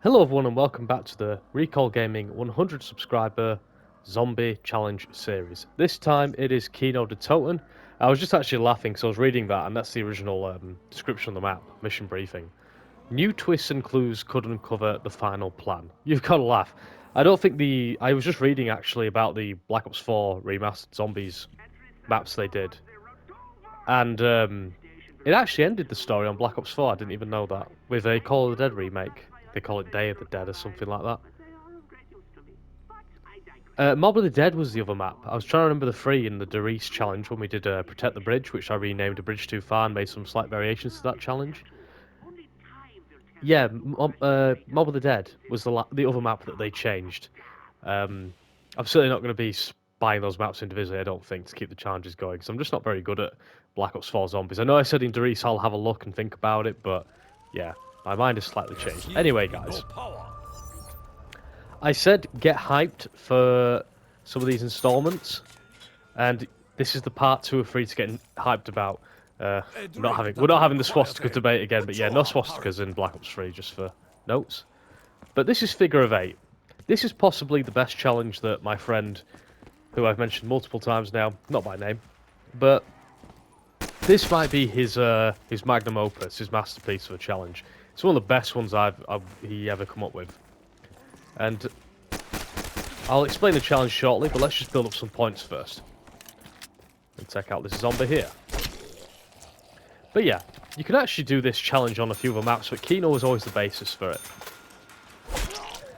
Hello everyone and welcome back to the Recall Gaming 100 subscriber zombie challenge series. This time it is Kino the Toten. I was just actually laughing because I was reading that and that's the original description of the map, mission briefing. New twists and clues could uncover the final plan. You've got to laugh. I don't think I was just reading actually about the Black Ops 4 remastered zombies maps they did. And it actually ended the story on Black Ops 4, I didn't even know that, with a Call of the Dead remake. They call it Day of the Dead or something like that. Mob of the Dead was the other map. I was trying to remember the three in the Derice challenge when we did Protect the Bridge, which I renamed A Bridge Too Far and made some slight variations to that challenge. Yeah, Mob of the Dead was the other map that they changed. I'm certainly not going to be buying those maps individually, I don't think, to keep the challenges going, because I'm just not very good at Black Ops 4 Zombies. I know I said in Derice I'll have a look and think about it, but yeah, my mind has slightly changed. Anyway, guys, I said get hyped for some of these installments, and this is the part 2 or 3 to get hyped about. We're not having the swastika debate again, but yeah, no swastikas in Black Ops 3, just for notes. But this is Figure of 8. This is possibly the best challenge that my friend, who I've mentioned multiple times now, not by name, but this might be his magnum opus, his masterpiece of a challenge. It's one of the best ones he ever come up with. And I'll explain the challenge shortly, but let's just build up some points first. And check out this zombie here. But yeah, you can actually do this challenge on a few other maps, but Kino was always the basis for it.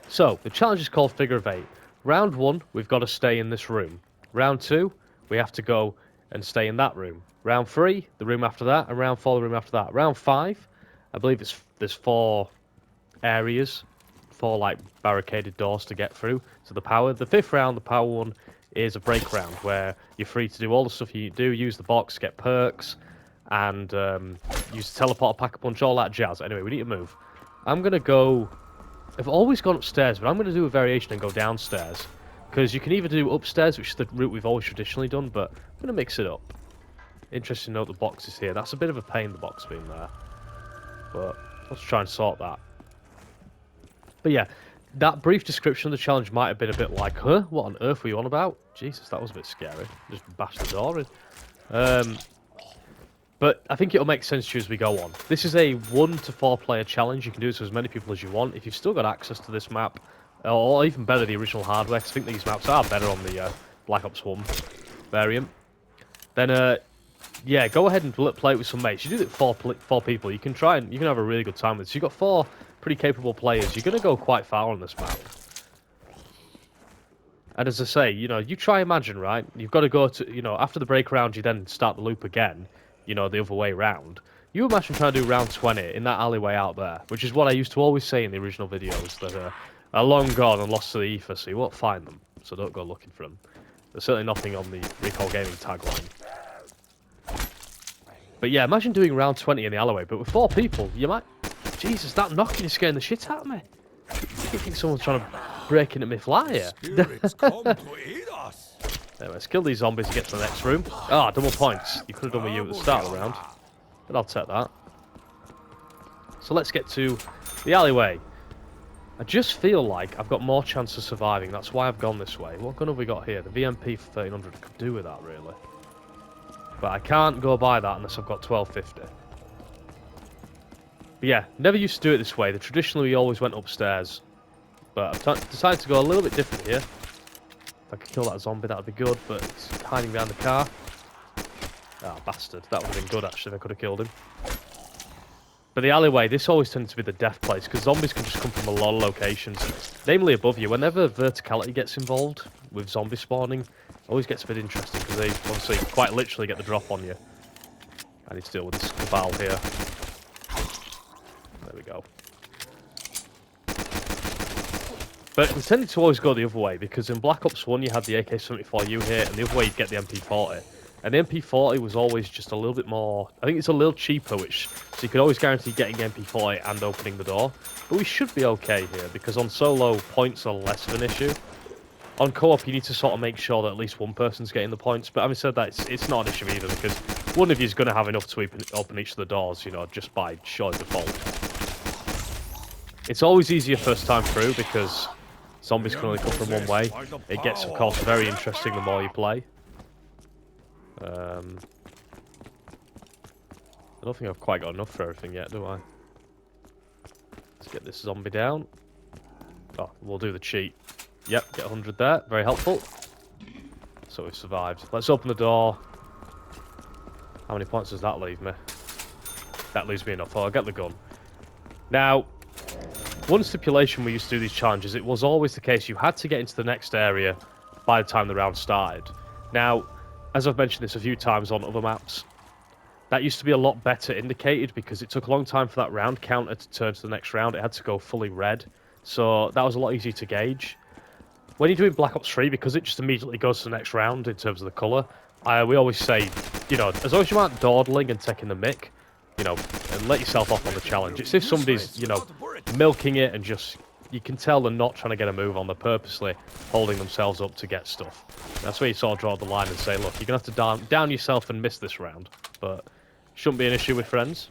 So, the challenge is called Figure of 8. Round 1, we've got to stay in this room. Round 2, we have to go and stay in that room. Round 3, the room after that, and round 4, the room after that. Round 5, I believe there's 4 areas, 4 like barricaded doors to get through. So the 5th round, the power one, is a break round where you're free to do all the stuff you do, use the box, get perks, and use the teleport, pack a punch, all that jazz. Anyway, we need to move. I'm gonna go. I've always gone upstairs, but I'm going to do a variation and go downstairs. Because you can either do upstairs, which is the route we've always traditionally done, but I'm going to mix it up. Interesting to note the box is here. That's a bit of a pain, the box being there. But let's try and sort that. But yeah, that brief description of the challenge might have been a bit like, huh? What on earth were you on about? Jesus, that was a bit scary. Just bash the door in. But I think it'll make sense to you as we go on. This is a 1 to 4 player challenge. You can do this to as many people as you want. If you've still got access to this map, or even better, the original hardware, because I think these maps are better on the Black Ops 1 variant, then yeah, go ahead and play it with some mates. You do it with 4 people. You can have a really good time with this. You've got 4 pretty capable players. You're going to go quite far on this map. And as I say, you try imagine, right? You've got to go to, after the break round, you then start the loop again. The other way round. You imagine trying to do round 20 in that alleyway out there, which is what I used to always say in the original videos, that are long gone and lost to the ether, so you won't find them, so don't go looking for them. There's certainly nothing on the Recall Gaming tagline. But yeah, imagine doing round 20 in the alleyway, but with 4 people, you might... Jesus, that knocking is scaring the shit out of me. I think someone's trying to break into my flyer. Anyway, let's kill these zombies and get to the next room. Ah, double points. You could have done with you at the start of the round. But I'll take that. So let's get to the alleyway. I just feel like I've got more chance of surviving. That's why I've gone this way. What gun have we got here? The VMP for 1300 could do with that, really. But I can't go by that unless I've got 1250. But yeah, never used to do it this way. Traditionally, we always went upstairs. But I've decided to go a little bit different here. If I could kill that zombie, that would be good, but it's hiding behind the car. Ah, bastard. That would have been good, actually, if I could have killed him. But the alleyway, this always tends to be the death place, because zombies can just come from a lot of locations. Namely above you. Whenever verticality gets involved with zombie spawning, it always gets a bit interesting, because they obviously quite literally get the drop on you. I need to deal with this cabal here. There we go. But we tended to always go the other way, because in Black Ops 1 you had the AK-74U here, and the other way you'd get the MP40. And the MP40 was always just a little bit more... I think it's a little cheaper, so you could always guarantee getting MP40 and opening the door. But we should be okay here, because on solo, points are less of an issue. On co-op, you need to sort of make sure that at least one person's getting the points. But having said that, it's not an issue either, because one of you is going to have enough to open each of the doors, just by sheer default. It's always easier first time through because zombies can only come from one way. It gets, of course, very interesting the more you play. I don't think I've quite got enough for everything yet, do I? Let's get this zombie down. Oh, we'll do the cheat. Yep, get 100 there. Very helpful. So we've survived. Let's open the door. How many points does that leave me? That leaves me enough. Oh, I'll get the gun. Now, one stipulation we used to do these challenges, it was always the case you had to get into the next area by the time the round started. Now, as I've mentioned this a few times on other maps, that used to be a lot better indicated because it took a long time for that round counter to turn to the next round. It had to go fully red. So that was a lot easier to gauge. When you're doing Black Ops 3, because it just immediately goes to the next round in terms of the colour, we always say, you know, as long as you aren't dawdling and taking the mick, you know, and let yourself off on the challenge. It's if somebody's, you know, milking it and just, you can tell they're not trying to get a move on, they're purposely holding themselves up to get stuff. That's where you sort of draw the line and say, look, you're going to have to down yourself and miss this round, but shouldn't be an issue with friends.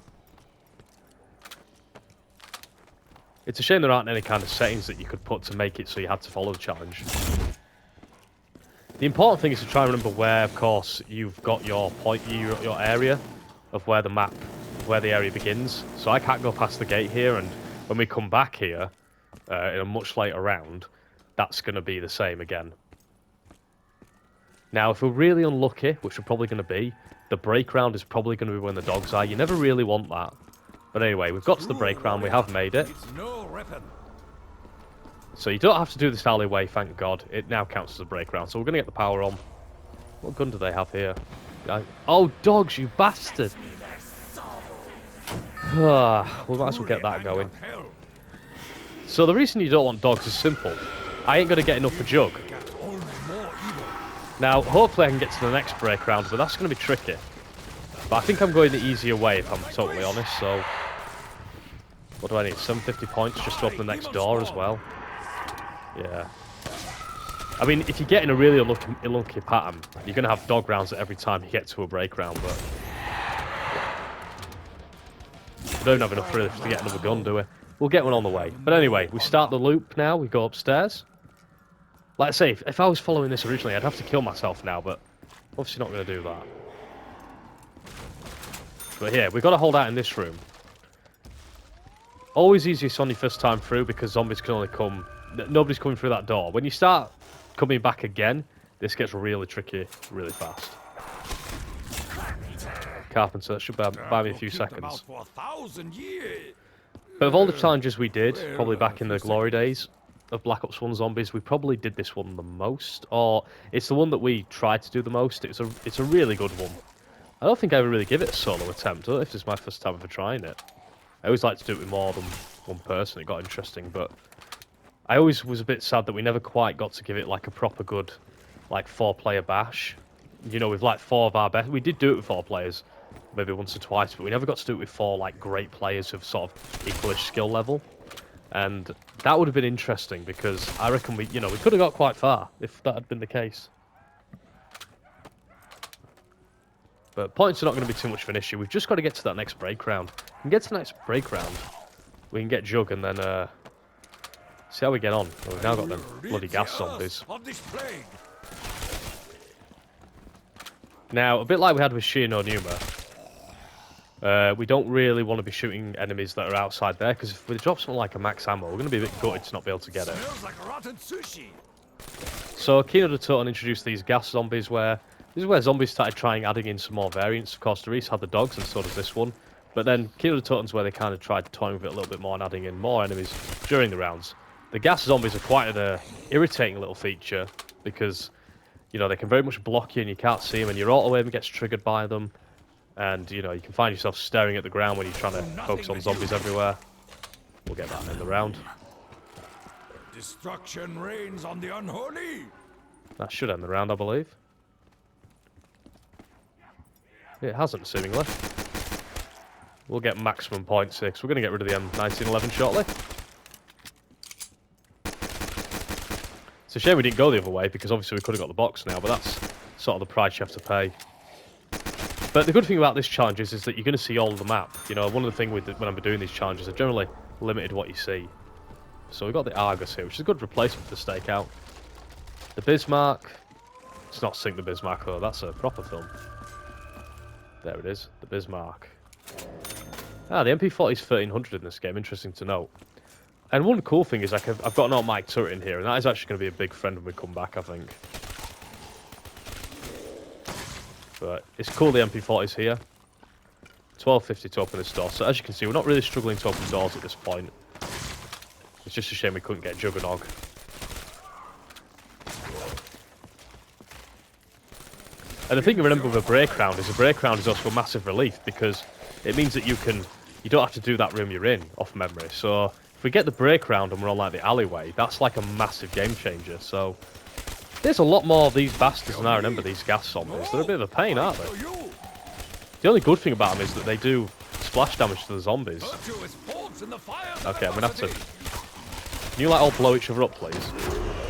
It's a shame there aren't any kind of settings that you could put to make it so you had to follow the challenge. The important thing is to try and remember where, of course, you've got your point, your area of where the map, where the area begins. So I can't go past the gate here, and when we come back here in a much later round, that's going to be the same again. Now, if we're really unlucky, which we're probably going to be, the break round is probably going to be when the dogs are. You never really want that. But anyway, we've got to the break round. We have made it. So you don't have to do this alleyway, thank God. It now counts as a break round. So we're going to get the power on. What gun do they have here? Oh, dogs, you bastard! We might as well get that going. So the reason you don't want dogs is simple. I ain't going to get enough for Jug. Now, hopefully I can get to the next break round, but that's going to be tricky. But I think I'm going the easier way, if I'm totally honest, so... What do I need? 750 points just to open the next door as well. Yeah. I mean, if you get in a really unlucky pattern, you're going to have dog rounds at every time you get to a break round, but... We don't have enough really to get another gun, do we? We'll get one on the way. But anyway, we start the loop now, we go upstairs. Like I say, if I was following this originally, I'd have to kill myself now, but obviously not going to do that. But here, we've got to hold out in this room. Always easiest on your first time through because zombies can only come... Nobody's coming through that door. When you start coming back again, this gets really tricky really fast. Carpenter, that should buy me a few seconds. But of all the challenges we did, probably back in the glory days of Black Ops 1 Zombies, we probably did this one the most. Or it's the one that we tried to do the most. It's a really good one. I don't think I ever really give it a solo attempt. I don't know if this is my first time ever trying it. I always like to do it with more than one person. It got interesting, but I always was a bit sad that we never quite got to give it like a proper good, like 4-player bash. You know, with like 4 of our best. We did do it with 4 players, maybe once or twice, but we never got to do it with 4 like great players of sort of equalish skill level. And that would have been interesting because I reckon we could have got quite far if that had been the case. But points are not going to be too much of an issue. We've just got to get to that next break round. If we can get to the next break round, we can get Jug and then see how we get on. Well, we've now got them bloody gas zombies. Now, a bit like we had with Kino, we don't really want to be shooting enemies that are outside there, because if we drop something like a max ammo, we're going to be a bit gutted to not be able to get it. So Kino the Toten introduced these gas zombies where... This is where zombies started adding in some more variants. Of course, Doris had the dogs, and so does this one. But then Kino the Toten's where they kind of tried toying with it a little bit more and adding in more enemies during the rounds. The gas zombies are quite an irritating little feature because, you know, they can very much block you and you can't see them, and your auto-aim gets triggered by them. And, you know, you can find yourself staring at the ground when you're trying to focus on zombies everywhere. We'll get that in the round. Destruction reigns on the unholy. That should end the round, I believe. It hasn't, seemingly. We'll get maximum points here, because we're going to get rid of the M1911 shortly. It's a shame we didn't go the other way, because obviously we could have got the box now, but that's sort of the price you have to pay. But the good thing about this challenge is that you're going to see all of the map. You know, one of the things when I'm doing these challenges, I've generally limited what you see. So we've got the Argus here, which is a good replacement for the Stakeout. The Bismarck. It's not Sink the Bismarck, though. That's a proper film. There it is. The Bismarck. Ah, the MP40 is 1300 in this game. Interesting to note. And one cool thing is I've got an automatic turret in here, and that is actually going to be a big friend when we come back, I think. But it's cool the MP40's here. 12.50 to open this door. So as you can see, we're not really struggling to open doors at this point. It's just a shame we couldn't get Juggernog. And the thing to remember with a break round is also a massive relief, because it means that you don't have to do that room you're in off memory. So if we get the break round and we're on like the alleyway, that's like a massive game changer. So there's a lot more of these bastards than I remember, these gas zombies. They're a bit of a pain, aren't they? The only good thing about them is that they do splash damage to the zombies. Okay, I'm gonna have to... Can you like all blow each other up, please?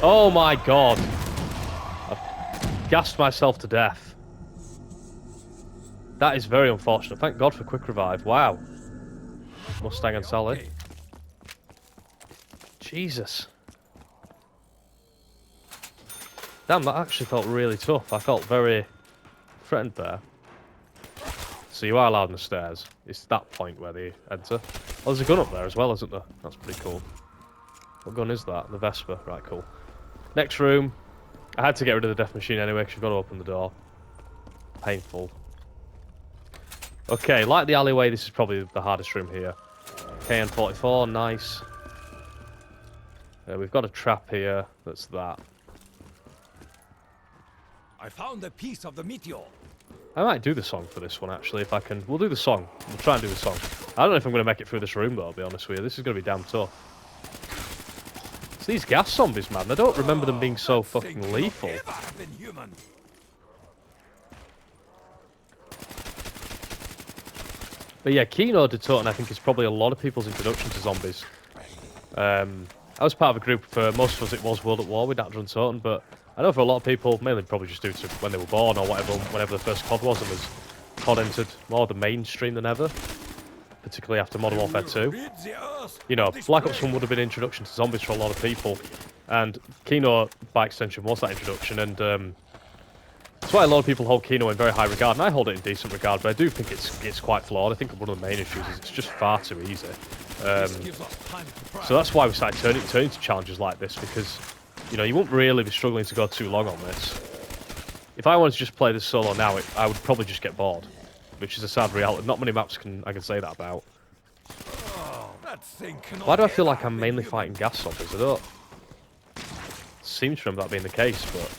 Oh my god! I've gassed myself to death. That is very unfortunate. Thank God for quick revive. Wow. Mustang and Sally. Jesus. Damn, that actually felt really tough. I felt very threatened there. So you are allowed on the stairs. It's that point where they enter. Oh, there's a gun up there as well, isn't there? That's pretty cool. What gun is that? The Vesper. Right, cool. Next room. I had to get rid of the death machine anyway, because you've got to open the door. Painful. Okay, like the alleyway, this is probably the hardest room here. KN44, nice. We've got a trap here. That's that. I found a piece of the meteor. I might do the song for this one, actually, if I can. We'll do the song. We'll try and do the song. I don't know if I'm going to make it through this room, though, I'll be honest with you. This is going to be damn tough. It's these gas zombies, man. I don't remember them being so fucking lethal. But yeah, Kino de Toten, I think, is probably a lot of people's introduction to zombies. I was part of a group, for most of us it was World at War with Actor and Toten, but I know for a lot of people, mainly probably just due to when they were born or whatever, whenever the first COD was, and as COD entered more the mainstream than ever, particularly after Modern Warfare 2. You know, Black Ops 1 would have been an introduction to zombies for a lot of people, and Kino, by extension, was that introduction, and that's why a lot of people hold Kino in very high regard, and I hold it in decent regard, but I do think it's quite flawed. I think one of the main issues is it's just far too easy. So that's why we started turning to challenges like this, because, you know, you won't really be struggling to go too long on this. If I wanted to just play this solo now, I would probably just get bored, which is a sad reality. Not many maps I can say that about. Why do I feel like I'm mainly fighting gas zombies? I don't seem to remember that being the case, but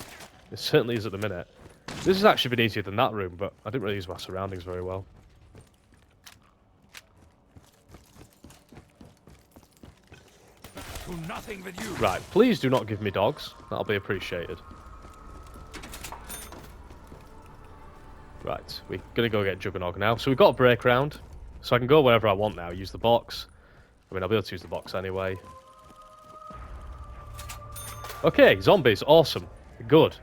it certainly is at the minute. This has actually been easier than that room, but I didn't really use my surroundings very well. Nothing with you. Right, please do not give me dogs. That'll be appreciated. Right, we're going to go get Juggernog now. So we've got a break round, so I can go wherever I want now. Use the box. I mean, I'll be able to use the box anyway. Okay, zombies. Awesome. Good.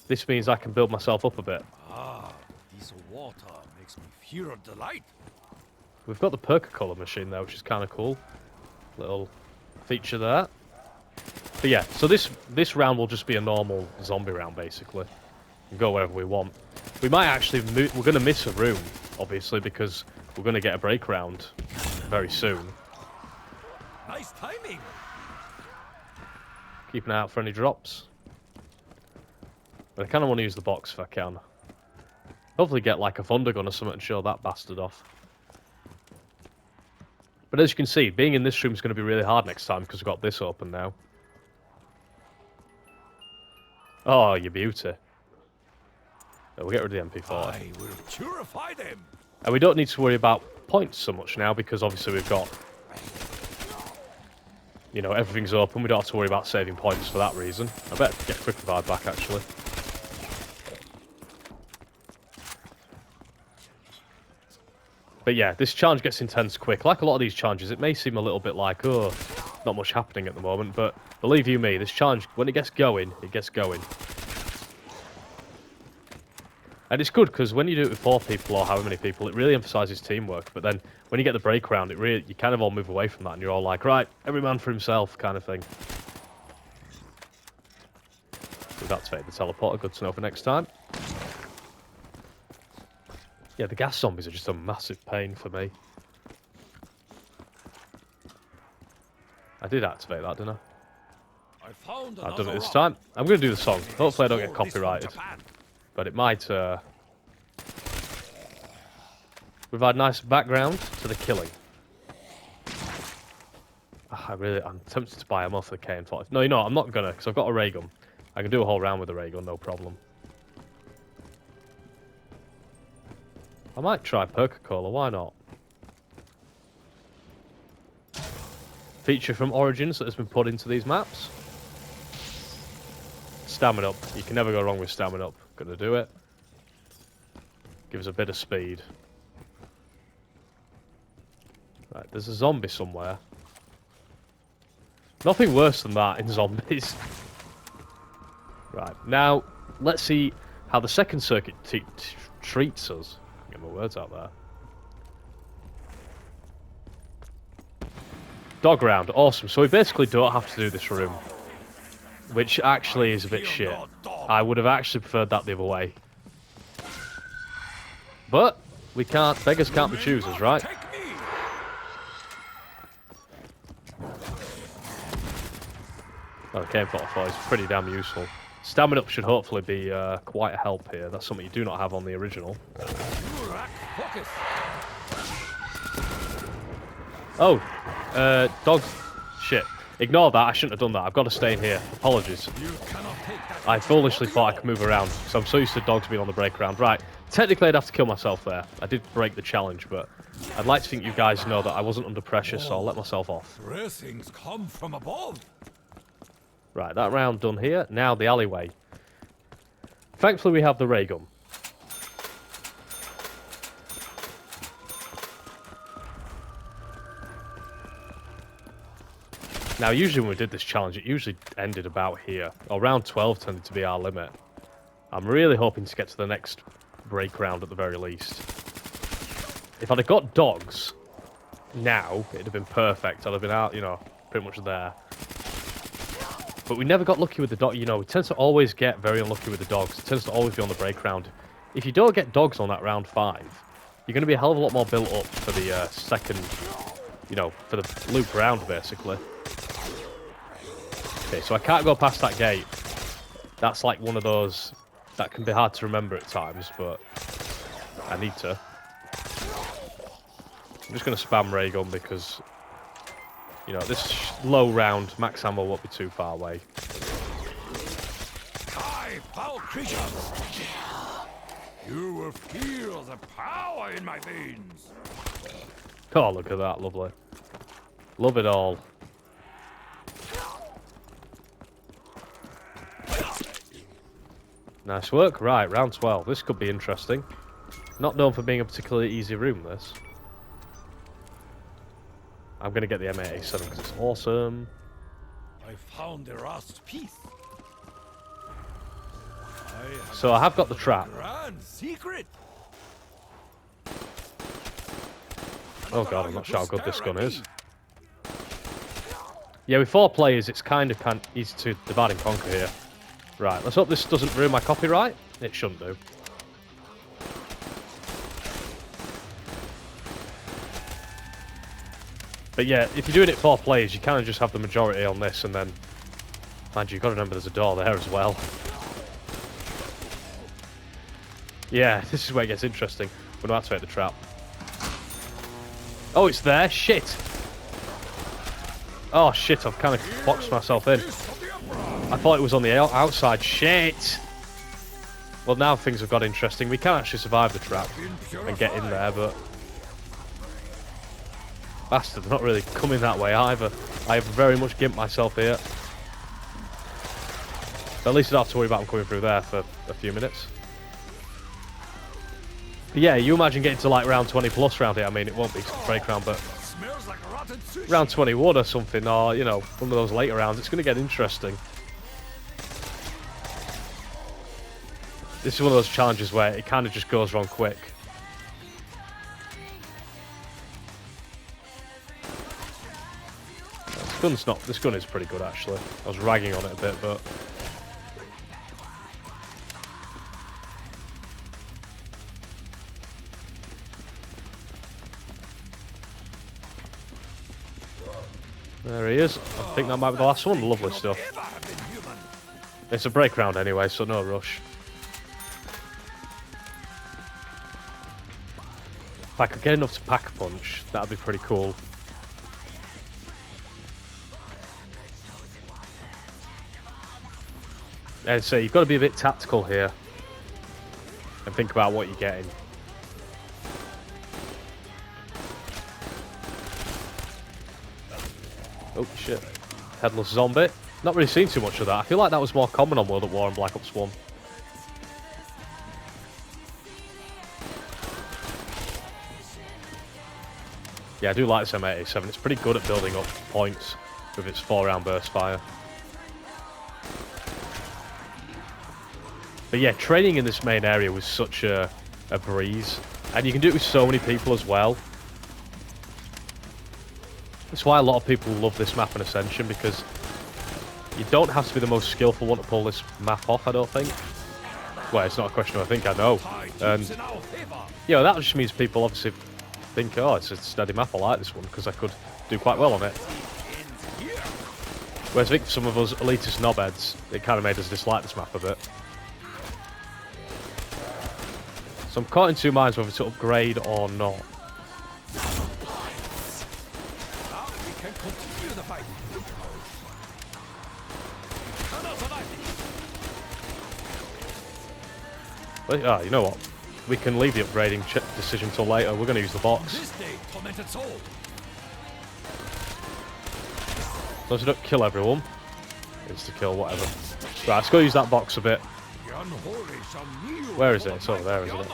This means I can build myself up a bit. Ah, this water makes me fear of delight. We've got the Perca-Color machine there, which is kind of cool. Little feature there. But yeah, so this round will just be a normal zombie round, basically. We can go wherever we want. We might actually we're going to miss a room, obviously, because we're going to get a break round very soon. Nice timing. Keep an eye out for any drops. But I kind of want to use the box if I can. Hopefully get like a thunder gun or something and show that bastard off. But as you can see, being in this room is going to be really hard next time because we've got this open now. Oh, you beauty. We'll get rid of the MP40. I will purify them. And we don't need to worry about points so much now because obviously we've got, you know, everything's open. We don't have to worry about saving points for that reason. I better get quick revive back actually. But yeah, this challenge gets intense quick. Like a lot of these challenges, it may seem a little bit like, oh, not much happening at the moment. But believe you me, this challenge, when it gets going, it gets going. And it's good because when you do it with 4 people or however many people, it really emphasises teamwork. But then when you get the break round, you kind of all move away from that, and you're all like, right, every man for himself, kind of thing. We've activated the teleporter. Good to know for next time. Yeah, the gas zombies are just a massive pain for me. I did activate that, didn't I? I've done it this time. I'm going to do the song. Hopefully I don't get copyrighted. But it might... provide nice background to the killing. I'm tempted to buy a off the KN-45. No, you know, I'm not gonna, because I've got a ray gun. I can do a whole round with a ray gun, no problem. I might try Coca-Cola, why not? Feature from Origins that has been put into these maps. Stamina up. You can never go wrong with stamina up. Gonna do it. Gives a bit of speed. Right, there's a zombie somewhere. Nothing worse than that in zombies. Right, now, let's see how the second circuit treats us. Get my words out there. Dog round, awesome. So we basically don't have to do this room. Which actually is a bit shit. I would have actually preferred that the other way. But, we can't, beggars can't be choosers, right? Oh, the KN-45 is pretty damn useful. Stamina up should hopefully be quite a help here. That's something you do not have on the original. Oh, dog. Shit. Ignore that. I shouldn't have done that. I've got to stay in here. Apologies. I foolishly thought I could move around, so I'm so used to dogs being on the break round. Right. Technically, I'd have to kill myself there. I did break the challenge, but I'd like to think you guys know that I wasn't under pressure, so I'll let myself off. Things come from above. Right, that round done here. Now the alleyway. Thankfully, we have the ray gun. Now, usually when we did this challenge, it usually ended about here. Or round 12 tended to be our limit. I'm really hoping to get to the next break round at the very least. If I'd have got dogs now, it'd have been perfect. I'd have been out, you know, pretty much there. But we never got lucky with the dog. You know, we tend to always get very unlucky with the dogs. It tends to always be on the break round. If you don't get dogs on that round 5, you're going to be a hell of a lot more built up for the second, you know, for the loop round, basically. Okay, so I can't go past that gate. That's like one of those that can be hard to remember at times, but I need to. I'm just going to spam ray gun because, you know, this low round, max ammo won't be too far away. Die, foul creatures! You will feel the power in my veins. Oh, look at that, lovely. Love it all. Nice work. Right, round 12. This could be interesting. Not known for being a particularly easy room, this. I'm going to get the M87 because it's awesome. I found the last piece. So I have got the trap. Grand secret. Oh god, I'm not sure how good this gun is. Yeah, with 4 players, it's kind of easy to divide and conquer here. Right, let's hope this doesn't ruin my copyright. It shouldn't do. But yeah, if you're doing it 4 players, you kind of just have the majority on this, and then... Mind you, you've got to remember there's a door there as well. Yeah, this is where it gets interesting. I'm going to activate the trap. Oh, it's there? Shit! Oh shit, I've kind of boxed myself in. I thought it was on the outside. Shit! Well, now things have got interesting. We can actually survive the trap and get in there, but... Bastard, they're not really coming that way either. I have very much gimped myself here. But at least I don't have to worry about them coming through there for a few minutes. But yeah, you imagine getting to like round 20 plus round here. I mean, it won't be break round, but... round 21 or something, or, you know, one of those later rounds. It's going to get interesting. This is one of those challenges where it kind of just goes wrong quick. This gun is pretty good actually. I was ragging on it a bit, but there he is. I think that might be the last one. Lovely stuff. It's a break round anyway, so no rush. If I could get enough to pack a punch, that'd be pretty cool. And so you've got to be a bit tactical here and think about what you're getting. Oh shit. Headless zombie. Not really seen too much of that. I feel like that was more common on World at War and Black Ops 1. Yeah, I do like this M87. It's pretty good at building up points with its 4-round burst fire. But yeah, training in this main area was such a breeze. And you can do it with so many people as well. That's why a lot of people love this map in Ascension, because you don't have to be the most skillful one to pull this map off, I don't think. Well, it's not a question of I think, I know. And, you know, that just means people obviously think, oh, it's a steady map, I like this one, because I could do quite well on it. Whereas I think for some of us elitist knobheads, it kind of made us dislike this map a bit. So I'm caught in two minds whether to upgrade or not. But, ah, you know what? We can leave the upgrading decision till later. We're going to use the box. As long as we don't kill everyone. Insta-kill, whatever. Right, let's go use that box a bit. Where is it? It's over there, isn't it?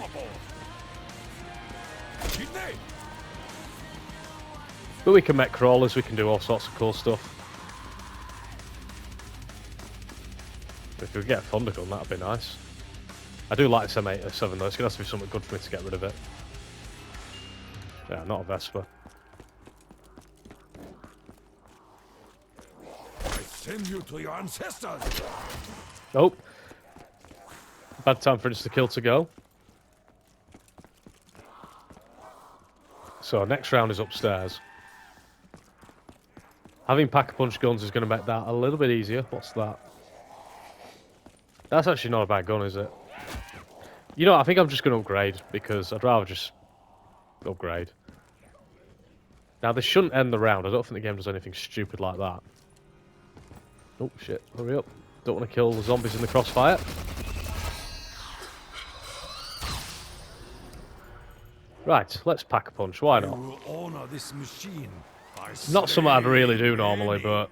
But we can make crawlers, we can do all sorts of cool stuff. If we could get a thunder gun, that'd be nice. I do like this M87 though, it's going to have to be something good for me to get rid of it. Yeah, not a Vespa. I send you to your ancestors. Nope. Bad time for insta-kill to go. So next round is upstairs. Having pack-a-punch guns is going to make that a little bit easier. What's that? That's actually not a bad gun, is it? You know, I think I'm just going to upgrade, because I'd rather just upgrade. Now, this shouldn't end the round. I don't think the game does anything stupid like that. Oh, shit. Hurry up. Don't want to kill the zombies in the crossfire. Right, let's pack-a-punch. Why not? Not something I'd really do normally, but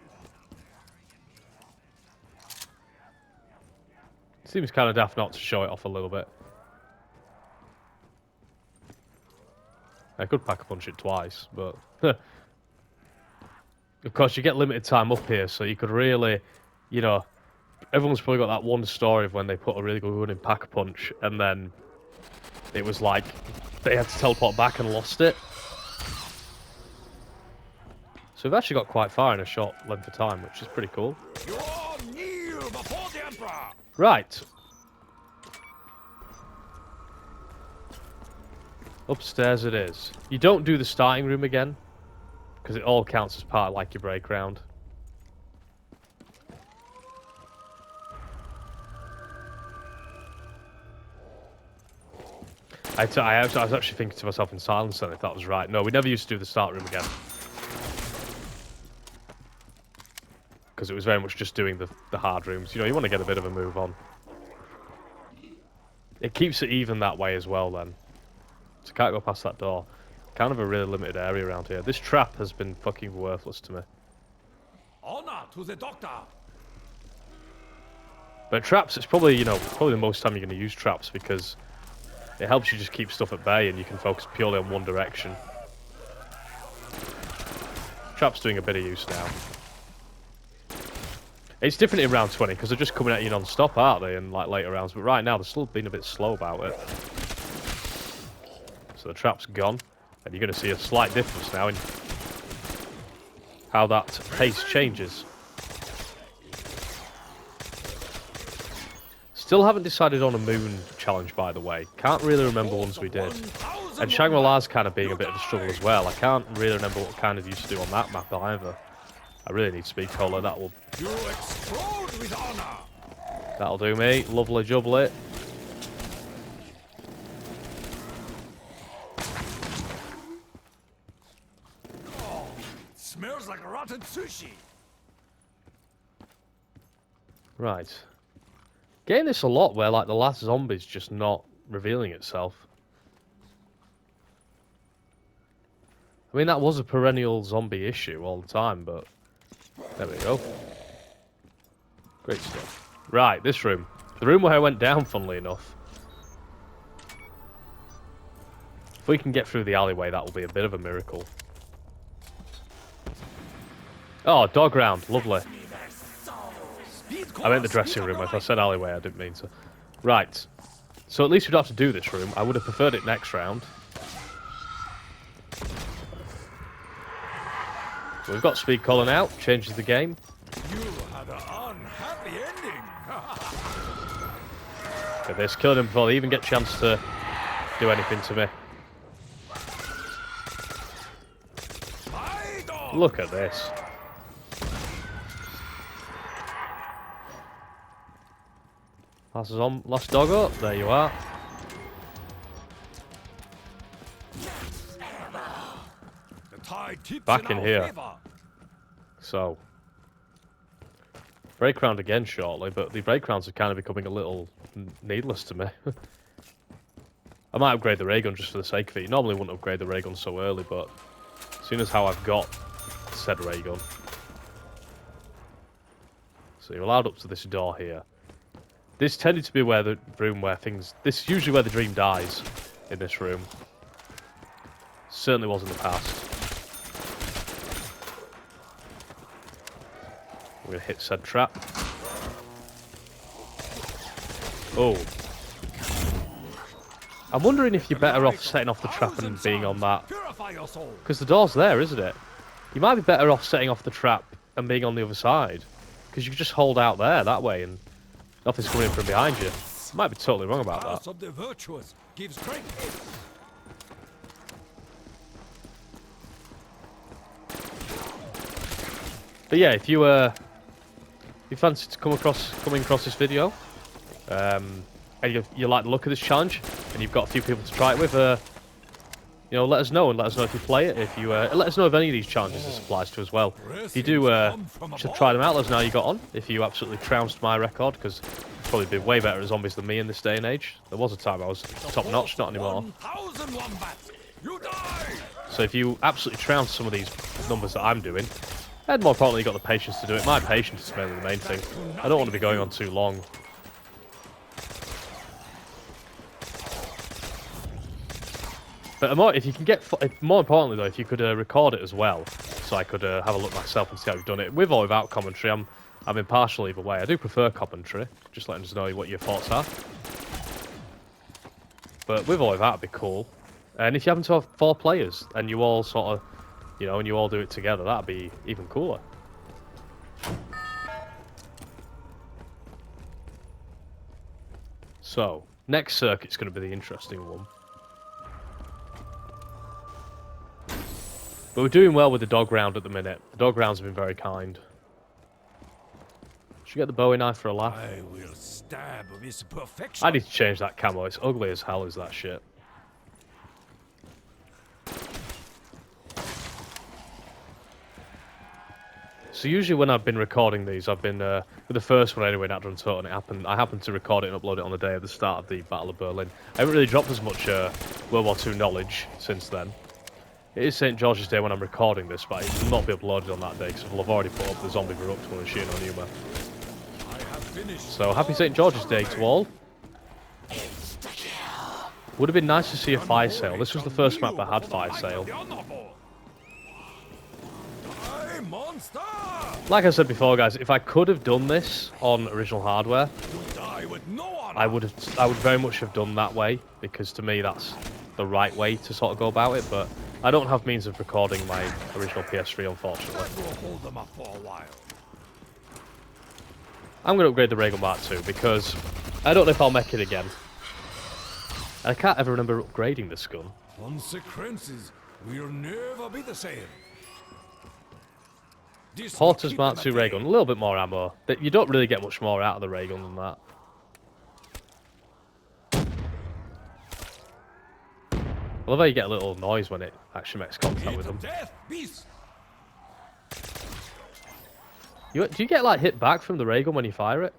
it seems kind of daft not to show it off a little bit. I could pack-a-punch it twice, but of course you get limited time up here, so you could really, you know, everyone's probably got that one story of when they put a really good one in pack-a-punch, and then it was like they had to teleport back and lost it. So we've actually got quite far in a short length of time, which is pretty cool. Right. Upstairs it is. You don't do the starting room again, because it all counts as part of like your break round. I was actually thinking to myself in silence then if that was right. No, we never used to do the start room again. Because it was very much just doing the hard rooms. You know, you want to get a bit of a move on. It keeps it even that way as well then. So can't go past that door. Kind of a really limited area around here. This trap has been fucking worthless to me. Honor to the doctor. But traps, it's probably, you know, probably the most time you're going to use traps because it helps you just keep stuff at bay and you can focus purely on one direction. Traps doing a bit of use now. It's different in round 20 because they're just coming at you non-stop, aren't they, in like later rounds? But right now they're still being a bit slow about it. So the trap's gone, and you're going to see a slight difference now in how that pace changes. Still haven't decided on a moon challenge, by the way. Can't really remember ones we did. And Shangri-La's kind of being a bit of a struggle as well. I can't really remember what kind of used to do on that map either. I really need speed cola. That'll do me. Lovely jubbly. Oh, smells like rotten sushi. Right. Getting this a lot where like the last zombie's just not revealing itself. I mean, that was a perennial zombie issue all the time, but there we go. Great stuff. Right, this room. The room where I went down, funnily enough. If we can get through the alleyway, that will be a bit of a miracle. Oh, dog round. Lovely. I meant the dressing room. If I said alleyway, I didn't mean to. Right. So at least we'd have to do this room. I would have preferred it next round. We've got speed calling out. Changes the game. You had an unhappy ending. Look at this. Killing them before they even get a chance to do anything to me. Look at this. Last dog up. There you are. Back in here. So, break round again shortly, but the break rounds are kind of becoming a little needless to me. I might upgrade the ray gun just for the sake of it. You normally wouldn't upgrade the ray gun so early, but as soon as how I've got said ray gun. So you're allowed up to this door here. This tended to be where the room where things... This is usually where the dream dies, in this room. Certainly was in the past. We're going to hit said trap. Oh. I'm wondering if you're better off setting off the trap and being on that. Because the door's there, isn't it? You might be better off setting off the trap and being on the other side. Because you can just hold out there, that way, and nothing's coming in from behind you. Might be totally wrong about that. But yeah, if you fancy to coming across this video, and you like the look of this challenge, and you've got a few people to try it with, you know, let us know, and let us know if you play it. If you let us know if any of these challenges this applies to as well. If you do, should try them out. Let us know how you got on. If you absolutely trounced my record, because you've probably been way better at zombies than me in this day and age. There was a time I was top notch, not anymore. So if you absolutely trounced some of these numbers that I'm doing, and more importantly, you got the patience to do it. My patience is mainly the main thing. I don't want to be going on too long. But more, if you can get, more importantly though, if you could record it as well, so I could have a look myself and see how you've done it, with or without commentary. I'm impartial either way. I do prefer commentary. Just letting us know what your thoughts are. But with or without, it'd be cool. And if you happen to have 4 players and you all sort of, you know, and you all do it together, that'd be even cooler. So, next circuit's going to be the interesting one. But we're doing well with the dog round at the minute. The dog rounds have been very kind. Should we get the Bowie knife for a laugh? I will stab with perfection. I need to change that camo. It's ugly as hell, is that shit. So usually when I've been recording these, I've been, with the first one anyway, not done Toten, I happened to record it and upload it on the day of the start of the Battle of Berlin. I haven't really dropped as much World War II knowledge since then. It is St. George's Day when I'm recording this, but it will not be uploaded on that day because I've already put up the Zombie Verrückt and Kino Numa. So happy St. George's Day to all. Would have been nice to see a fire sale. This was the first map that had fire sale. Like I said before, guys, if I could have done this on original hardware, I would very much have done that way, because to me that's the right way to sort of go about it. But I don't have means of recording my original PS3, unfortunately. We'll hold them up for a while. I'm going to upgrade the Ray Gun Mark II because I don't know if I'll make it again. I can't ever remember upgrading this gun. Consequences will never be the same. This will Porter's keep Mark them II at Ray bay. Gun, a little bit more ammo. You don't really get much more out of the Ray Gun than that. I love how you get a little noise when it actually makes contact with them. Death, beast. Do you get like hit back from the Ray Gun when you fire it?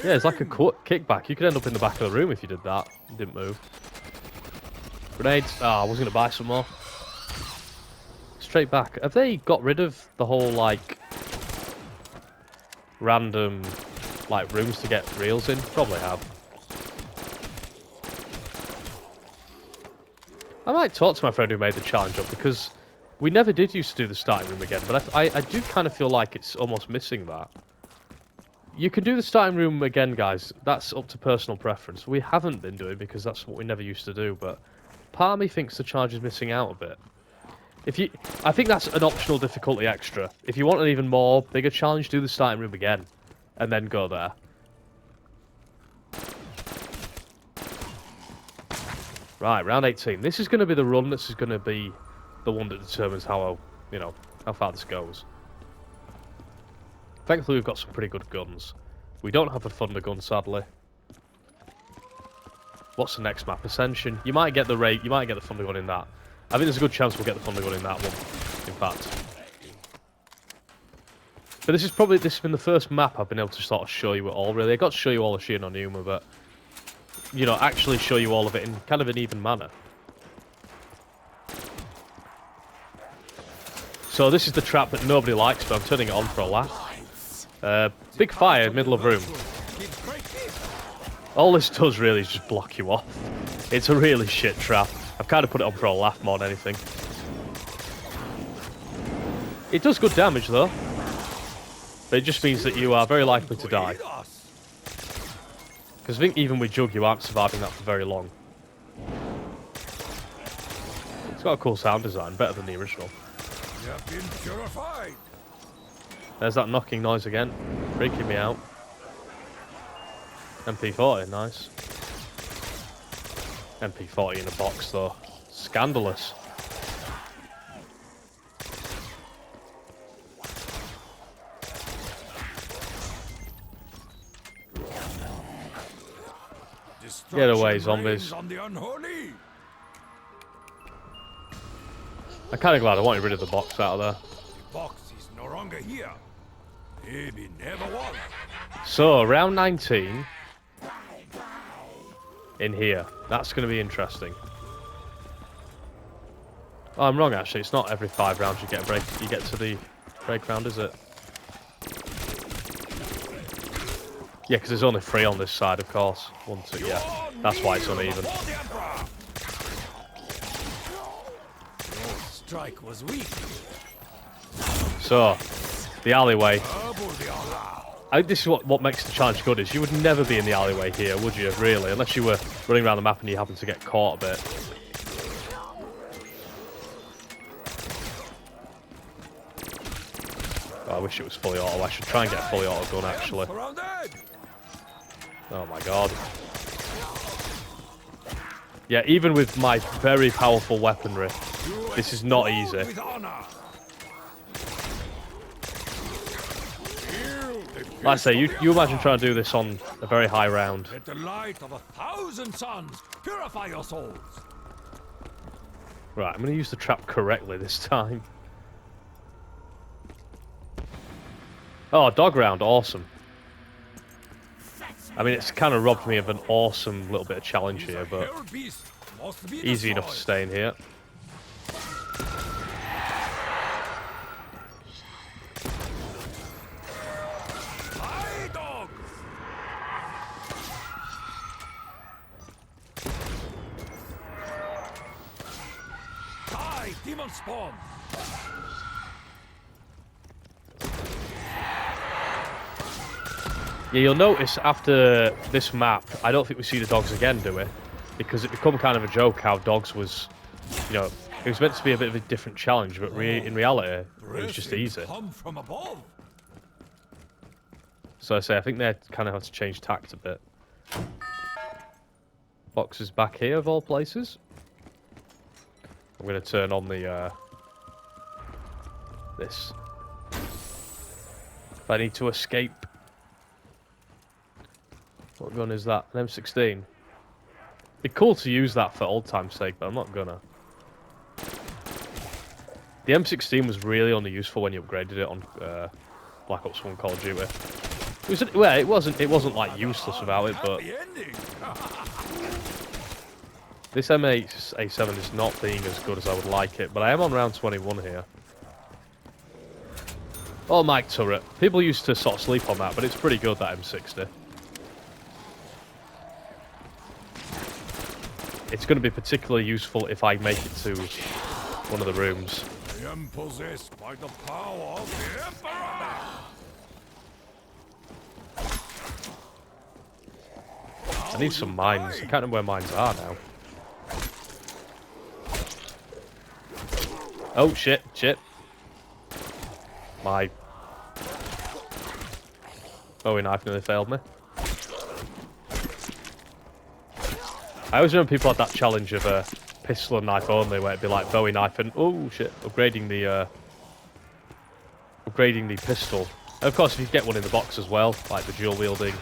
Yeah, it's like a kickback. You could end up in the back of the room if you did that. You didn't move. Grenades. Ah, I was going to buy some more. Straight back. Have they got rid of the whole, like, random, like, rooms to get reels in? Probably have. I might talk to my friend who made the challenge up, because we never did used to do the starting room again, but I do kind of feel like it's almost missing that. You can do the starting room again, guys. That's up to personal preference. We haven't been doing because that's what we never used to do, but part of me thinks the charge is missing out a bit. I think that's an optional difficulty extra. If you want an even more bigger challenge, do the starting room again, and then go there. Right, round 18. This is going to be the run. This is going to be the one that determines how far this goes. Thankfully, we've got some pretty good guns. We don't have a thunder gun, sadly. What's the next map? Ascension. You might get the thunder gun in that. I think there's a good chance we'll get the thunder gun in that one. In fact. But this has been the first map I've been able to sort of show you it all. Really, I got to show you all of Shin on Yuma, but you know, actually show you all of it in kind of an even manner. So this is the trap that nobody likes, but I'm turning it on for a laugh. Big fire, middle of room. All this does really is just block you off. It's a really shit trap. I've kind of put it on for a laugh more than anything. It does good damage though. But it just means that you are very likely to die. Because I think even with Jug you aren't surviving that for very long. It's got a cool sound design, better than the original. You have been purified. There's that knocking noise again, freaking me out. MP40, nice. MP40 in a box though, scandalous. Get away, zombies. On the unholy. I'm kind of glad I wanted rid of the box out of there. The box is no longer here. Maybe never was. So, round 19 in here. That's going to be interesting. Oh, I'm wrong actually. It's not every 5 rounds you get a break. You get to the break round, is it? Yeah, because there's only 3 on this side, of course. 1, 2, yeah. That's why it's uneven. Your strike was weak. So, the alleyway. This is what makes the challenge good, is you would never be in the alleyway here, would you, really? Unless you were running around the map and you happen to get caught a bit. Oh, I wish it was fully auto. I should try and get a fully auto gun, actually. Oh my god. Yeah, even with my very powerful weaponry, this is not easy. Like I say, you imagine trying to do this on a very high round. Let the light of 1,000 suns purify your souls. Right, I'm going to use the trap correctly this time. Oh, dog round, awesome. I mean, it's kind of robbed me of an awesome little bit of challenge here, but easy enough to stay in here. Demon spawn. Yeah, you'll notice after this map, I don't think we see the dogs again, do we? Because it become kind of a joke how dogs was, you know, It was meant to be a bit of a different challenge, but in reality, it was just easy. Come from above. So I say, I think they kind of have to change tact a bit. Boxes back here, of all places. I'm going to turn on the, this. If I need to escape. What gun is that? An M16. Be cool to use that for old time's sake, but I'm not gonna. The M16 was really only useful when you upgraded it on Black Ops 1 Call of Duty. Well, it wasn't like useless without it, but this M8A7 is not being as good as I would like it. But I am on round 21 here. Oh, Mike turret. People used to sort of sleep on that, but it's pretty good, that M60. It's going to be particularly useful if I make it to one of the rooms. I am possessed by the power of the Emperor! I need some mines. I can't remember where mines are now. Oh, shit. My Bowie knife nearly failed me. I always remember people had that challenge of a pistol and knife only, where it'd be like Bowie knife and oh shit, upgrading the pistol. And of course, if you get one in the box as well, like the dual wielding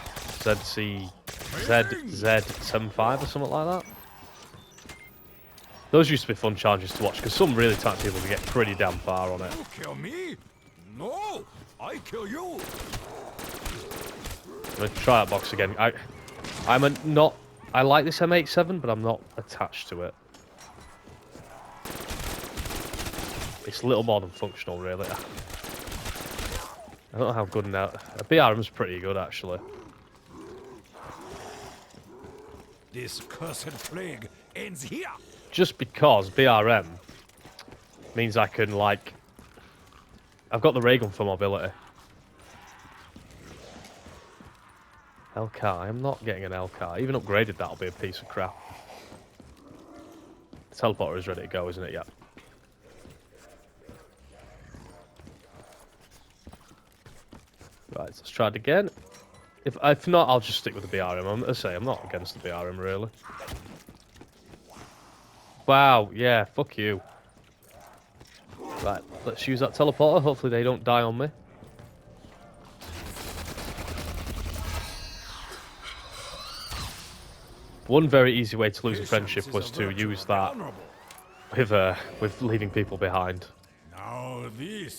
ZZ75 or something like that. Those used to be fun challenges to watch because some really talented people can get pretty damn far on it. You kill me? No, I kill you. I'm gonna try that box again. I like this M87, but I'm not attached to it. It's a little more than functional, really. I don't know how good now. A BRM's pretty good, actually. This cursed plague ends here. Just because BRM means I can, like... I've got the ray gun for mobility. LK, I'm not getting an LK. Even upgraded, that'll be a piece of crap. The teleporter is ready to go, isn't it? Yeah. Right, let's try it again. If not, I'll just stick with the BRM. I'm not against the BRM, really. Wow, yeah, fuck you. Right, let's use that teleporter. Hopefully they don't die on me. One very easy way to lose a friendship was to use that with leaving people behind. Oh,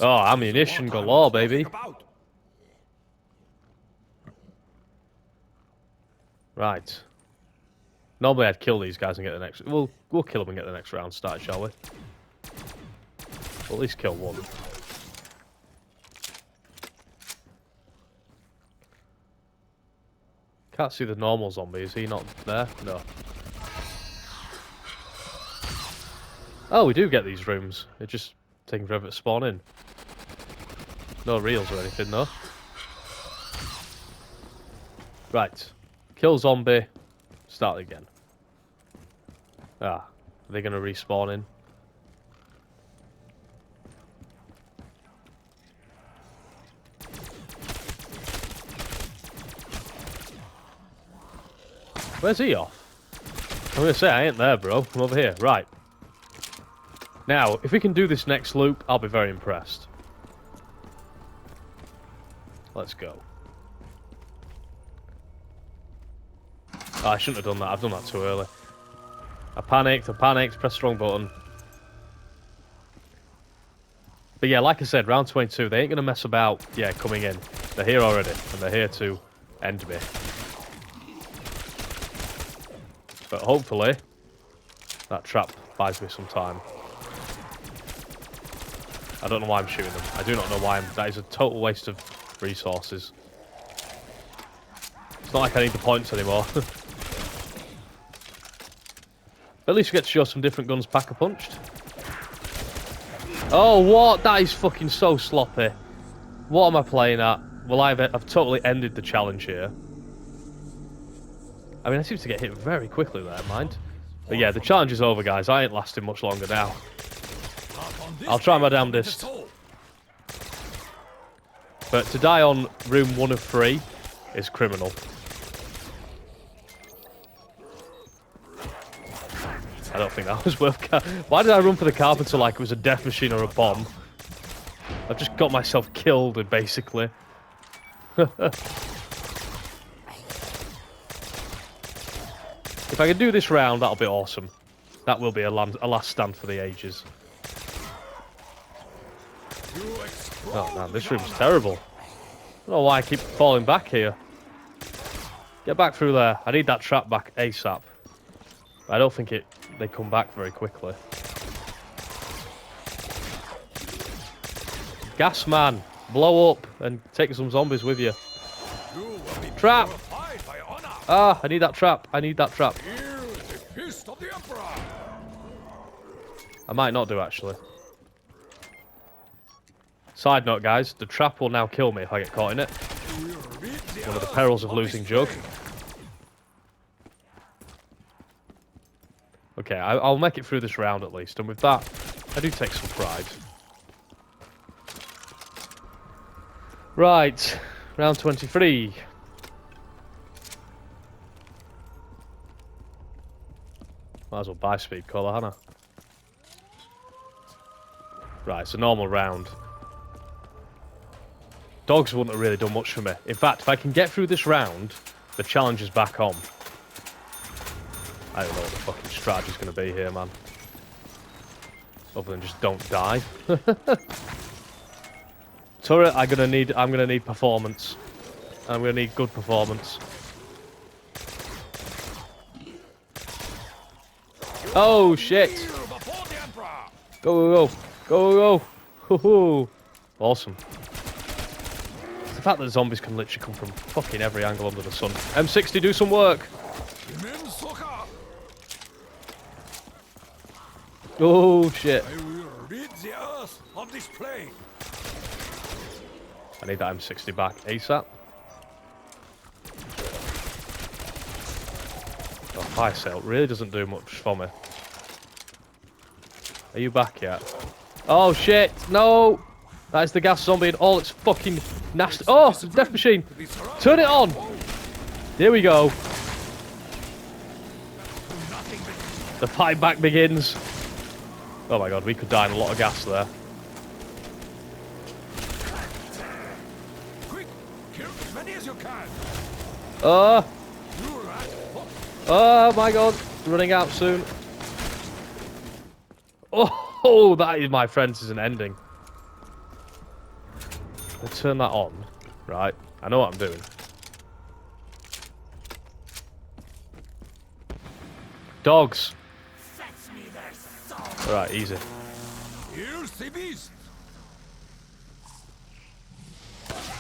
ammunition galore, baby. Right. Normally I'd kill these guys and get the next... We'll kill them and get the next round started, shall we? We'll at least kill one. Can't see the normal zombie. Is he not there? No. Oh, we do get these rooms. They're just taking forever to spawn in. No reels or anything, though. Right. Kill zombie. Start again. Ah. Are they going to respawn in? Where's he off? I'm going to say, I ain't there, bro. I'm over here. Right. Now, if we can do this next loop, I'll be very impressed. Let's go. Oh, I shouldn't have done that. I've done that too early. I panicked, pressed the wrong button. But yeah, like I said, round 22, they ain't going to mess about, yeah, coming in. They're here already, and they're here to end me. But hopefully, that trap buys me some time. I don't know why I'm shooting them. I do not know why I'm... That is a total waste of resources. It's not like I need the points anymore. At least we get to show some different guns pack-a-punched. Oh, what? That is fucking so sloppy. What am I playing at? Well, I've totally ended the challenge here. I mean, I seem to get hit very quickly there, mind. But yeah, the challenge is over, guys. I ain't lasting much longer now. I'll try my damnedest. But to die on room 1 of 3 is criminal. I don't think that was worth... Why did I run for the carpenter like it was a death machine or a bomb? I've just got myself killed, basically. If I can do this round, that'll be awesome. That will be a last stand for the ages. Oh man, this room's terrible. I don't know why I keep falling back here. Get back through there. I need that trap back ASAP. I don't think they come back very quickly. Gas man, blow up and take some zombies with you. Trap! Ah, I need that trap. I need that trap. I might not do, actually. Side note, guys, the trap will now kill me if I get caught in it. One of the perils of losing Jug. Okay, I'll make it through this round at least, and with that, I do take some pride. Right, round 23. Might as well buy speed collar, Hannah. Right, it's a normal round. Dogs wouldn't have really done much for me. In fact, if I can get through this round, the challenge is back on. I don't know what the fucking strategy's going to be here, man. Other than just don't die. Turret, I'm gonna need performance. I'm gonna need good performance. Oh shit! Go, go, go, go, go! Hoo-hoo. Awesome. It's the fact that zombies can literally come from fucking every angle under the sun. M60, do some work! Oh shit! I will rid the earth of this plague. I need that M60 back ASAP. Oh, fire sale really doesn't do much for me. Are you back yet? Oh shit! No! That is the gas zombie and all its fucking nasty. Oh, it's a death machine! Turn it on! Here we go. The fight back begins. Oh my god, we could die in a lot of gas there. Quick, kill as many as you can. Oh my god, it's running out soon. Oh, that is, my friends, is an ending. Let's turn that on. Right, I know what I'm doing. Dogs. Alright, easy. Here's the beast.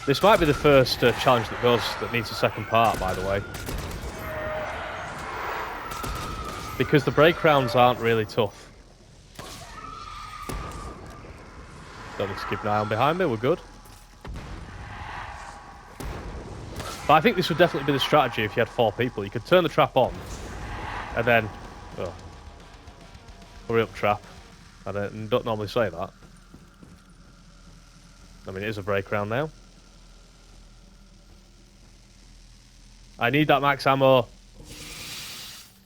This might be the first challenge that needs a second part, by the way. Because the break rounds aren't really tough. Don't need to keep an eye on behind me, we're good. But I think this would definitely be the strategy if you had 4 people. You could turn the trap on, and then... Oh. Hurry up, trap. I don't normally say that. I mean, it is a break round now. I need that max ammo.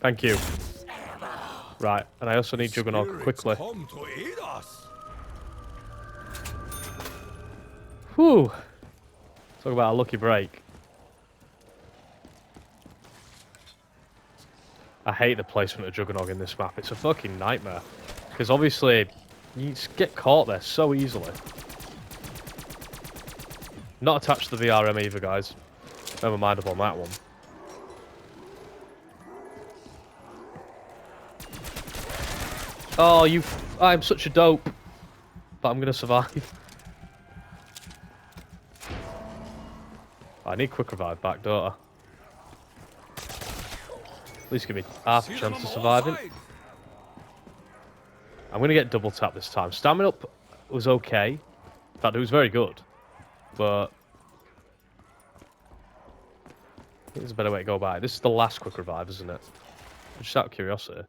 Thank you. Right, and I also need Juggernaut quickly. Whew. Talk about a lucky break. I hate the placement of Juggernaut in this map. It's a fucking nightmare. Because obviously, you just get caught there so easily. Not attached to the VRM either, guys. Never mind about that one. Oh, I'm such a dope. But I'm going to survive. I need quick revive back, don't I? At least give me half a chance of surviving. I'm going to get double tap this time. Stamina up was okay. In fact, it was very good. But I think there's a better way to go about it. This is the last quick revive, isn't it? Just out of curiosity.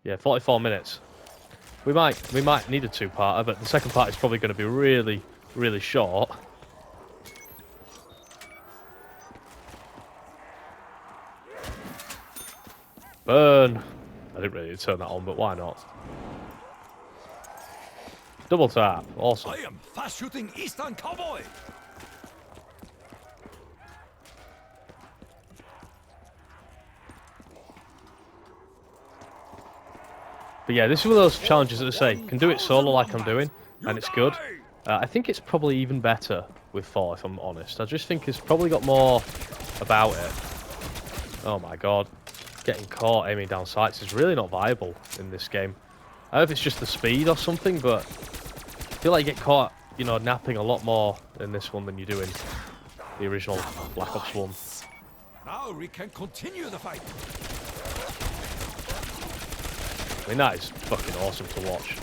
Yeah, 44 minutes. We might need a two-parter, but the second part is probably going to be really, really short. Burn! I didn't really turn that on, but why not? Double tap. Awesome. I am fast-shooting Eastern cowboy. But yeah, this is one of those challenges that I say, can do it solo like I'm doing, and it's good. I think it's probably even better with 4, if I'm honest. I just think it's probably got more about it. Oh my god. Getting caught aiming down sights is really not viable in this game. I don't know if it's just the speed or something, but I feel like you get caught, you know, napping a lot more in this one than you do in the original Black Ops 1. Now we can continue the fight. I mean, that is fucking awesome to watch.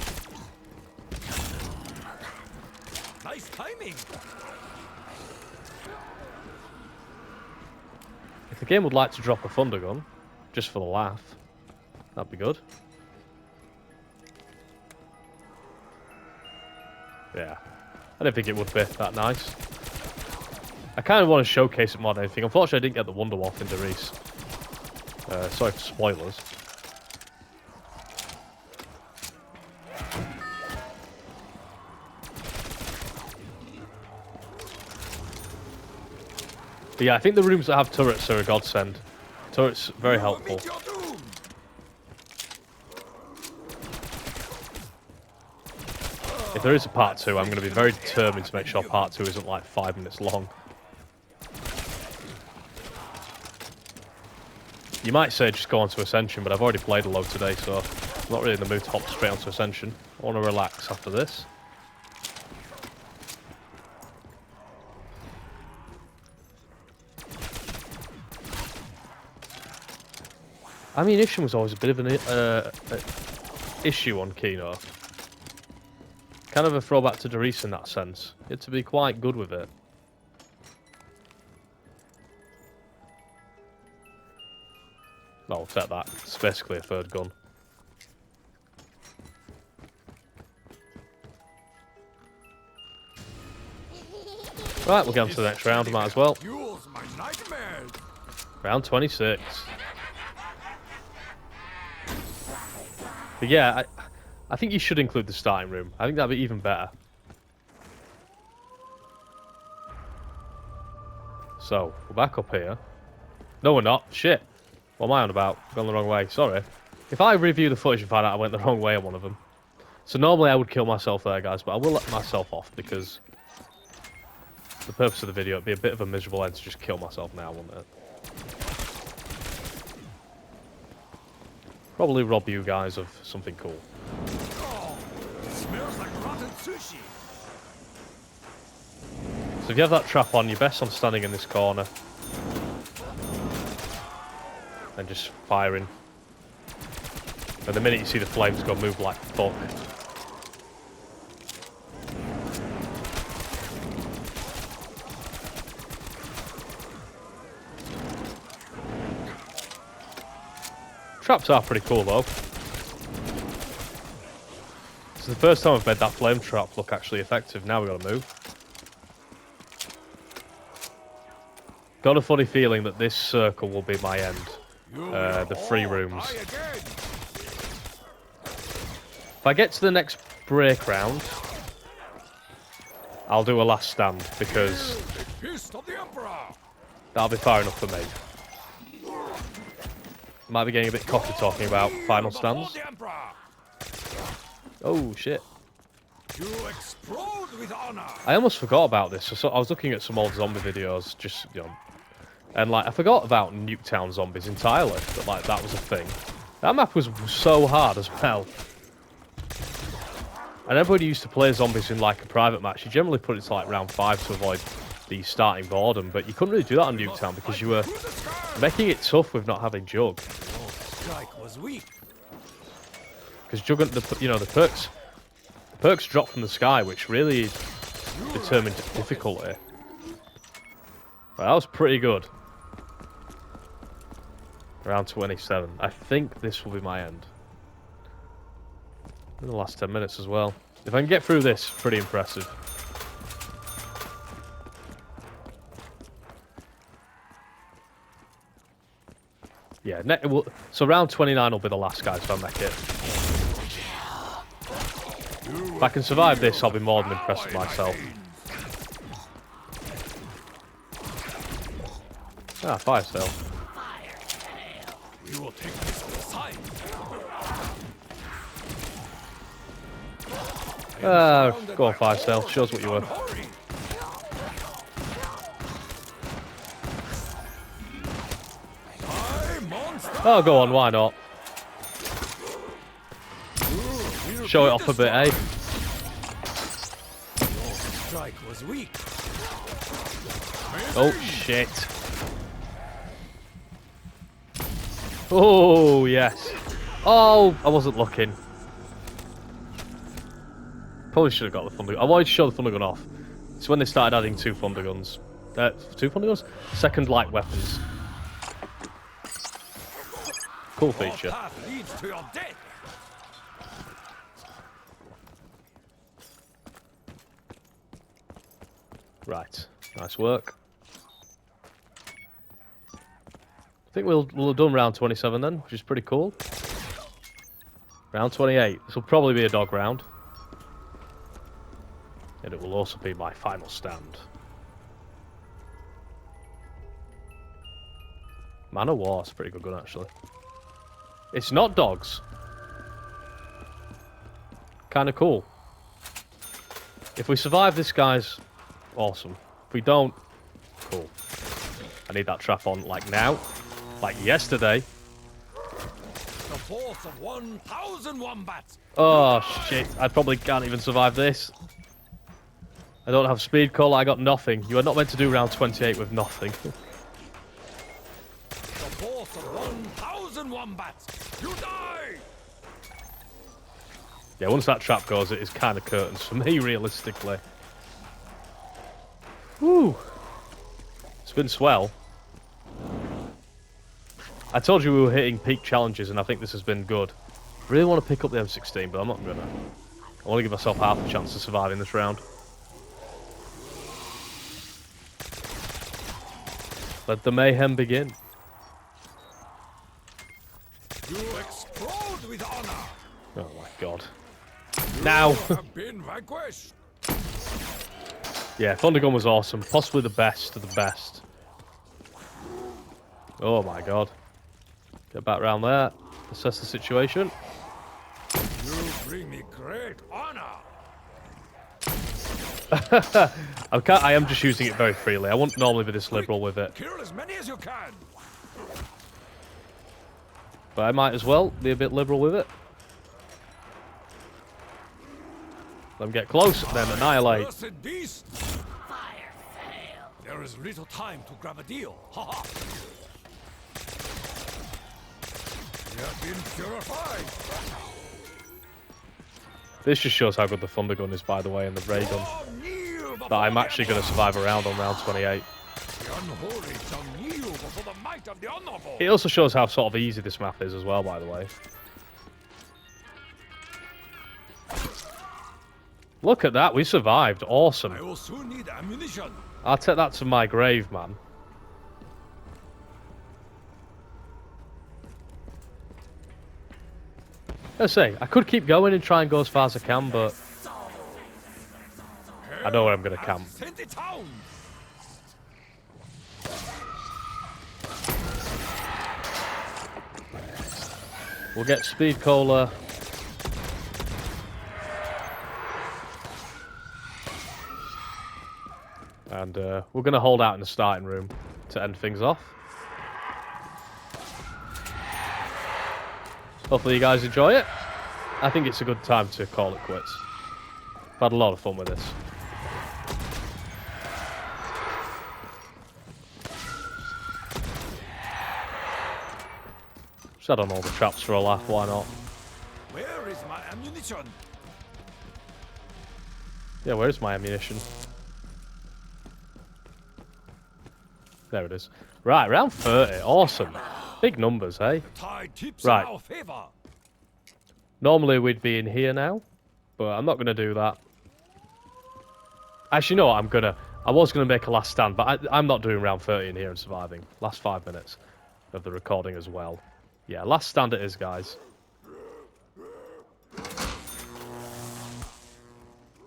Nice timing. If the game would like to drop a thunder gun, just for the laugh, that'd be good. Yeah, I don't think it would be that nice. I kind of want to showcase it more than anything. Unfortunately, I didn't get the Wonderwolf in Derice. Sorry for spoilers. But yeah, I think the rooms that have turrets are a godsend. Turrets, very helpful. If there is a part 2, I'm going to be very determined to make sure part 2 isn't like 5 minutes long. You might say just go on to Ascension, but I've already played a load today, so I'm not really in the mood to hop straight onto Ascension. I want to relax after this. Ammunition was always a bit of an issue on Kino. Kind of a throwback to Derice in that sense. You had to be quite good with it. Oh, I'll take that. It's basically a third gun. Right, we'll get on to the next round, might as well. Round 26. But yeah, I think you should include the starting room. I think that'd be even better. So, we're back up here. No, we're not. Shit. What am I on about? Gone the wrong way. Sorry. If I review the footage and find out I went the wrong way on one of them. So normally I would kill myself there, guys, but I will let myself off because the purpose of the video, it'd be a bit of a miserable end to just kill myself now, wouldn't it? Probably rob you guys of something cool. Oh, it smells like rotten sushi. So if you have that trap on, you're best on standing in this corner. And just firing. And the minute you see the flames go, move like fuck. Traps are pretty cool though. It's the first time I've made that flame trap look actually effective. Now we gotta move. Got a funny feeling that this circle will be my end. The free rooms. If I get to the next break round, I'll do a last stand because that'll be far enough for me. Might be getting a bit cocky talking about final stands. Oh shit. I almost forgot about this. So I was looking at some old zombie videos, just, you know, and like I forgot about Nuketown zombies entirely. That like that was a thing. That map was so hard as well. And everybody used to play zombies in like a private match. You generally put it to like round 5 to avoid the starting boredom, but you couldn't really do that on Nuketown because you were making it tough with not having Jug. Because Jug, you know, the perks drop from the sky, which really determined difficulty. Right, that was pretty good. Round 27. I think this will be my end. In the last 10 minutes as well. If I can get through this, pretty impressive. Yeah, so round 29 will be the last, guys, if I make it. If I can survive this, I'll be more than impressed with myself. Ah, fire sale. We will take this to the side. Go on, fire sale. Shows what you were. Oh, go on, why not? Show it off a bit, eh? Strike was weak. Oh, shit. Oh, yes. Oh, I wasn't looking. Probably should have got the thunder gun. I wanted to show the thunder gun off. It's when they started adding 2 thunder guns. 2 thunder guns? Second light weapons. Cool feature. Leads to your death. Right. Nice work. I think we'll have done round 27 then, which is pretty cool. Round 28. This will probably be a dog round. And it will also be my final stand. Man of War is a pretty good gun, actually. It's not dogs. Kind of cool. If we survive this, guys, awesome. If we don't, cool. I need that trap on, like now. Like yesterday. The force of 1,000 wombats. Oh, shit. I probably can't even survive this. I don't have speed call, I got nothing. You are not meant to do round 28 with nothing. The force of 1,000 wombats. You die! Yeah, once that trap goes, it is kind of curtains for me, realistically. Woo! It's been swell. I told you we were hitting peak challenges, and I think this has been good. I really want to pick up the M16, but I'm not gonna. I want to give myself half a chance to survive in this round. Let the mayhem begin. You explode with honor. Oh my god. Now! You have been vanquished. Yeah, Thunder Gun was awesome. Possibly the best of the best. Oh my god. Get back round there. Assess the situation. You bring me great honor. I am just using it very freely. I wouldn't normally be this liberal with it. Kill as many as you can. But I might as well be a bit liberal with it. Let them get close, then annihilate. Cursed beast. Fire fail. There is little time to grab a deal. Ha ha. You have been purified. This just shows how good the Thunder Gun is, by the way, and the Ray Gun. Oh, kneel That I'm actually going to survive around on round 28. The unholy shall kneel before the might of the honorable. It also shows how sort of easy this map is as well, by the way. Look at that, we survived. Awesome. I will soon need ammunition. I'll take that to my grave, man. I say, I could keep going and try and go as far as I can, but I know where I'm going to camp. Send it down. We'll get Speed Cola. And we're going to hold out in the starting room to end things off. Hopefully you guys enjoy it. I think it's a good time to call it quits. I've had a lot of fun with this. Set on all the traps for a laugh, why not? Where is my ammunition? Yeah, where's my ammunition? There it is. Right, round 30. Awesome. Big numbers, eh? The tide tips Right. in our favor. Normally we'd be in here now, but I'm not going to do that. Actually, no, I was going to make a last stand, but I'm not doing round 30 in here and surviving. Last 5 minutes of the recording as well. Yeah, last stand it is, guys.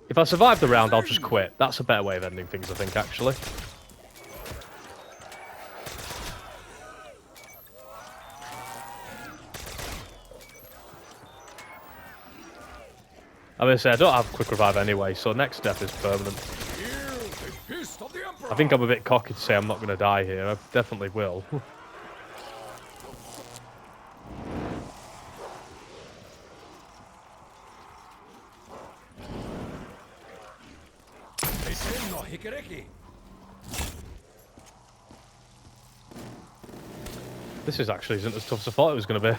If I survive the round, I'll just quit. That's a better way of ending things, I think, actually. I'm going to say, I don't have quick revive anyway, so next death is permanent. I think I'm a bit cocky to say I'm not going to die here. I definitely will. This actually isn't as tough as I thought it was going to be.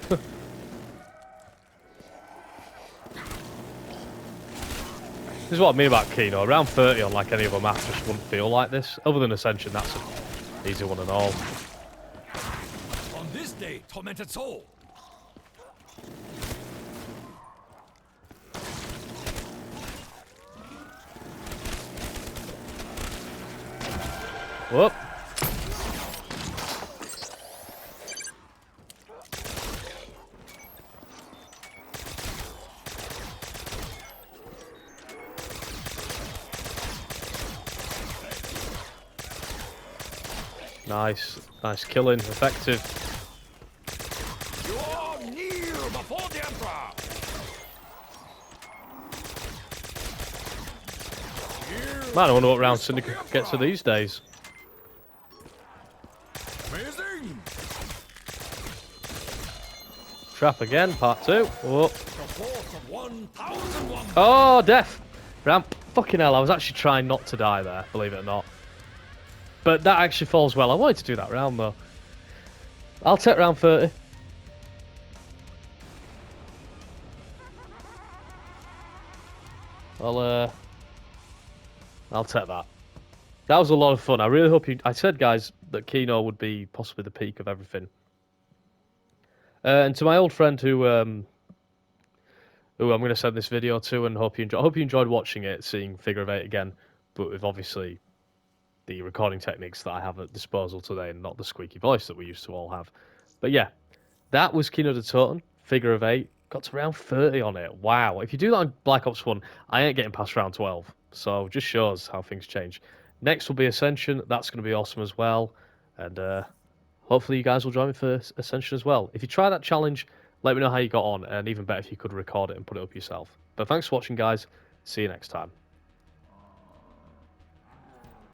This is what I mean about Kino. Around 30 on like any other map just wouldn't feel like this. Other than Ascension, that's an easy one and all. On this day, tormented soul. Whoop. Nice killing, effective. You all kneel before the Emperor. Man, I wonder what round Syndicate gets to these days. Amazing. Trap again, part 2. Whoa. The force of 1,001. Oh, death! Ramp. Fucking hell, I was actually trying not to die there, believe it or not. But that actually falls well. I wanted to do that round, though. I'll take round 30. I'll take that. That was a lot of fun. I really hope you... I said, guys, that Kino would be possibly the peak of everything. And to my old friend who I'm going to send this video to, and hope you enjoyed watching it, seeing Figure of 8 again, but with obviously the recording techniques that I have at disposal today, and not the squeaky voice that we used to all have. But yeah, that was Kino de Toten, Figure of 8. Got to round 30 on it. Wow. If you do that on Black Ops 1, I ain't getting past round 12. So just shows how things change. Next will be Ascension. That's going to be awesome as well. And hopefully you guys will join me for Ascension as well. If you try that challenge, let me know how you got on. And even better if you could record it and put it up yourself. But thanks for watching, guys. See you next time.